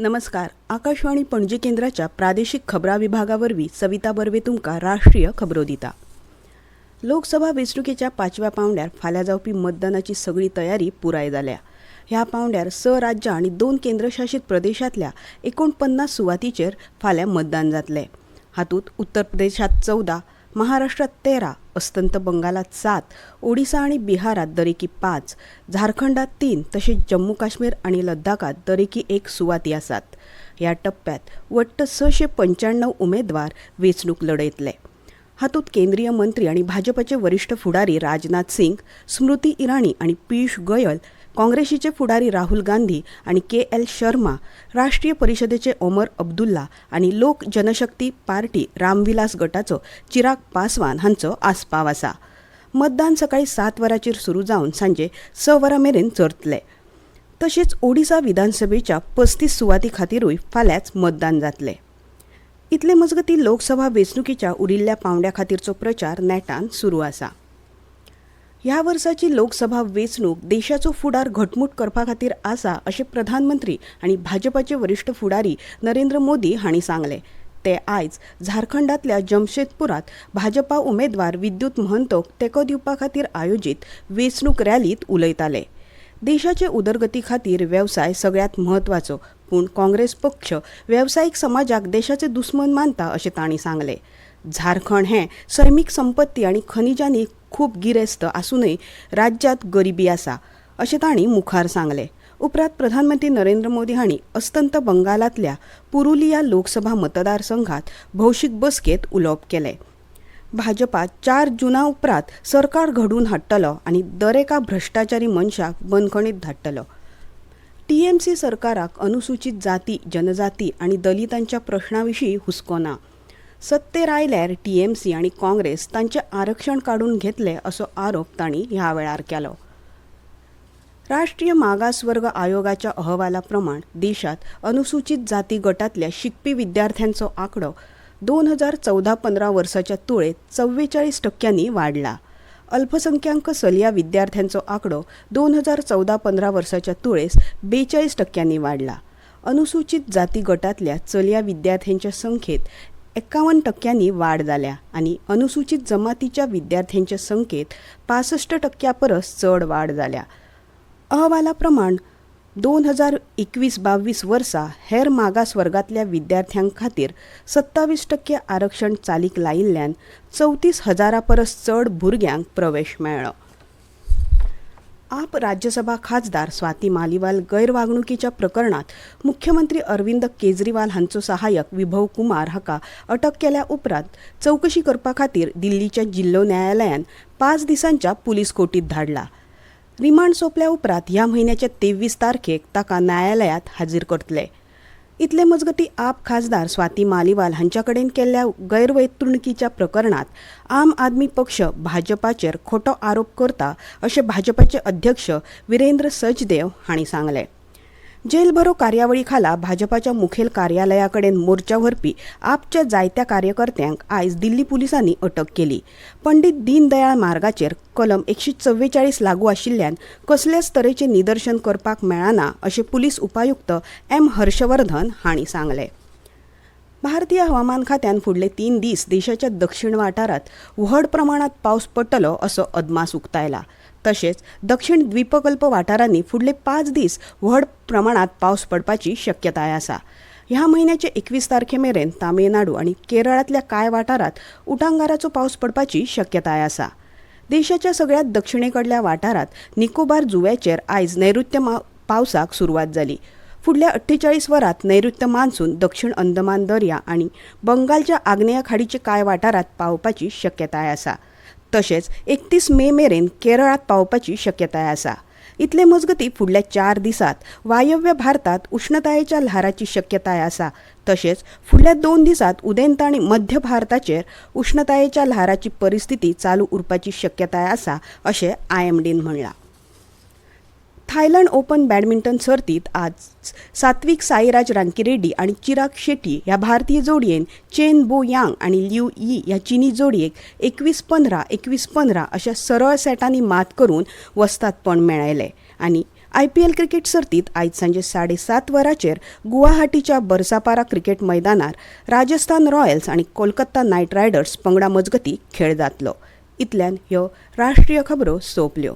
नमस्कार. आकाशवाणी पणजी केंद्राच्या प्रादेशिक खबरां विभागावरवीं सविता बर्वे तुमकां राष्ट्रीय खबरो दिता. लोकसभा वेंचणुकेच्या 5व्या पांवड्यार फाल्यां जावपी मतदानाची सगळी तयारी पुराय जाल्या. ह्या पांवड्यार 6 राज्यां आनी 2 केंद्रशासीत प्रदेशांतल्या 49 सुवातींचेर फाल्यां मतदान जातलें. हातूंत उत्तर प्रदेशांत 14, महाराष्ट्रात 13, अस्तंत बंगालात 7, ओडिशा आणि बिहारात दरेकी 5, झारखंडात 3 तसेच जम्मू काश्मीर आणि लद्दाखात दरेकी 1 सुवाती आसात. ह्या टप्प्यात वट्ट 695 उमेदवार वेंचणूक लढयतले. हातूंत केंद्रीय मंत्री आणि भाजपाचे वरिष्ठ फुडारी राजनाथ सिंग, स्मृती इराणी आणि पियुष गोयल, काँग्रेसीचे फुडारी राहुल गांधी आणि KL शर्मा, राष्ट्रीय परिषदेचे ओमर अब्दुल्ला आणि लोक जनशक्ती पार्टी रामविलास गटाचो चिराग पासवान हांचो आस्पाव आसा. मतदान सकाळी 7 वरांचेर सुरू जावन सांजे 6 वरां मेरेन चलतले. तशेंच ओडिशा विधानसभेच्या 35 सुवाती खातीरूय फाल्यांच मतदान जातलें. इतले मजगतीं लोकसभा वेंचणुकीच्या उरिल्ल्या पांवड्या खातीरचो प्रचार नेटान सुरू आसा. ह्या वर्साची लोकसभा वेंचणूक देशाचो फुडार घटमूट करपा खातीर आसा अशें प्रधानमंत्री आनी भाजपाचे वरिष्ठ फुडारी नरेंद्र मोदी हांणी सांगलें. ते आयज झारखंडांतल्या जमशेदपुरांत भाजपा उमेदवार विद्युत महंतोक तेंको दिवपा खातीर आयोजीत वेंचणूक रॅलींत उलयताले. देशाचे उदरगती खातीर वेवसाय सगळ्यांत म्हत्वाचो, पूण काँग्रेस पक्ष वेवसायीक समाजाक देशाचे दुस्मन मानता अशें तांणी सांगलें. झारखंड हें सैमीक संपत्ती आनी खनिजांनी खूब गिरेस्त आसूनय राज्यांत गरिबी आसा अशें तांणी मुखार सांगलें. उपरांत प्रधानमंत्री नरेंद्र मोदी हांणी अस्तंत बंगालांतल्या पुरुलिया लोकसभा मतदारसंघात भौशीक बसकेंत उलोवप केलें. भाजपा 4 जूना उपरांत सरकार घडोवन हाडटलो आनी दरेका भ्रश्टाचारी मनशाक बंदखणीत धाडटलो. TMC सरकाराक अनुसूचित जाती, जनजाती आनी दलितांच्या प्रश्नां विशीं हुस्को ना. सत्तेर आयल्यार TMC आनी काँग्रेस तांचें आरक्षण काडून घेतले असो आरोप तांणी ह्या वेळार केलो. राष्ट्रीय मागासवर्ग आयोगाच्या अहवाला प्रमाण देशात अनुसूचित जाती गटांतल्या शिकपी विद्यार्थ्यांचो आंकडो 2014-15 वर्साच्या तुळेंत 44% वाडला. अल्पसंख्याक चलया विद्यार्थ्यांचो आंकडो 2014-15 वर्साच्या तुळेस 42% वाडला. अनुसूचित जाती गटांतल्या चलया विद्यार्थ्यांच्या संख्येत 51% वाढ जाल्या आनी अनुसूचित जमातीच्या विद्यार्थ्यांच्या संख्येत 65% परस चड वाड जाल्या. अहवाला प्रमाण 2021-22 वर्सा हेर मागास वर्गातल्या विद्यार्थ्यां खातीर 27% आरक्षण चालीक लायिल्ल्यान 34,000 परस चड भुरग्यांक प्रवेश मेळ्ळो. आप राज्यसभा खासदार स्वाती मालिवाल गैरवागणुकीच्या प्रकरणात मुख्यमंत्री अरविंद केजरीवाल हांचो सहाय्यक विभव कुमार हाका अटक केल्या उपरांत चवकशी करपा खातीर दिल्लीच्या जिल्लो न्यायालयान 5 दिसांच्या पुलीस कोठडीत धाडला. रिमांड सोंपल्या उपरांत ह्या म्हयन्याच्या 23 तारखेक ताका न्यायालयांत हाजीर करतले. इतले मजगतीं आप खासदार स्वाती मालिवाल हांच्या कडेन केल्ल्या गैरवर्तणुकीच्या प्रकरणात आम आदमी पक्ष भाजपाचेर खोटो आरोप करता अशें भाजपाचे अध्यक्ष विरेंद्र सचदेव हांणी सांगलें. जेल भरो कार्यावळी खाला भाजपाच्या मुखेल कार्यालया कडेन मोर्चा व्हरपी आपच्या जायत्या कार्यकर्त्यांक आयज दिल्ली पुलिसांनी अटक केली. पंडित दीनदयाळ मार्गाचेर कलम 144 लागू आशिल्ल्यान कसल्याच तरेचें निदर्शन करपाक मेळना अशें पुलीस उपायुक्त M. हर्षवर्धन हांणी सांगलें. भारतीय हवामान खात्यान फुडले 3 दीस देशाच्या दक्षिण वाठारांत व्हड प्रमाणात पावस पडटलो असो अदमास उक्तायला. तशेंच दक्षिण द्वीपकल्प वाठारांनी फुडले 5 दीस व्हड प्रमाणात पावस पडपाची शक्यताय आसा. ह्या म्हयन्याचे 21 तारखे मेरेन तामिळनाडू आनी केरळांतल्या कांय वाठारांत उटंगाराचो पावस पडपाची शक्यताय आसा. देशाच्या सगळ्यात दक्षिणेकडल्या वाठारांत निकोबार जुंव्याचेर आयज नैऋत्य पावसाक सुरवात जाली. फुडल्या 48 वरांत नैऋत्य मान्सून दक्षिण अंदमान दर्या आनी बंगालच्या आग्नेय खाडीचे कांय वाठारांत पावपाची शक्यताय आसा. तशेंच 31 मे मेरेन केरळांत पावपाची शक्यताय आसा. इतले मजगतीं फुडल्या 4 दिसांत वायव्य भारतात उश्णतायेच्या ल्हाराची शक्यताय आसा. तशेंच फुडल्या 2 दिसांत उदेंत आनी मध्य भारताचेर उश्णतायेच्या ल्हाराची परिस्थिती चालू उरपाची शक्यताय आसा अशें IMDन म्हणलां. थायलंड ओपन बॅडमिंटन सर्तीत आज सात्विक साईराज रांकीरेड्डी आणि चिराग शेट्टी ह्या भारतीय जोडयेन चेन बो यांग आणि लिऊ यी ह्या चीनी जोडयेक 21-15, 21-15 अशा सरळ सेटांनी मात करून वस्तादपण मेळयलें आनी IPL क्रिकेट सर्तीत आयज सांजे 7:30 वरांचेर गुवाहाटीच्या बर्सापारा क्रिकेट मैदानार राजस्थान रॉयल्स आणि कोलकाता नायट रायडर्स पंगडा मजगती खेळ जातलो. इतल्यान ह्यो राष्ट्रीय खबरो सोंपल्यो.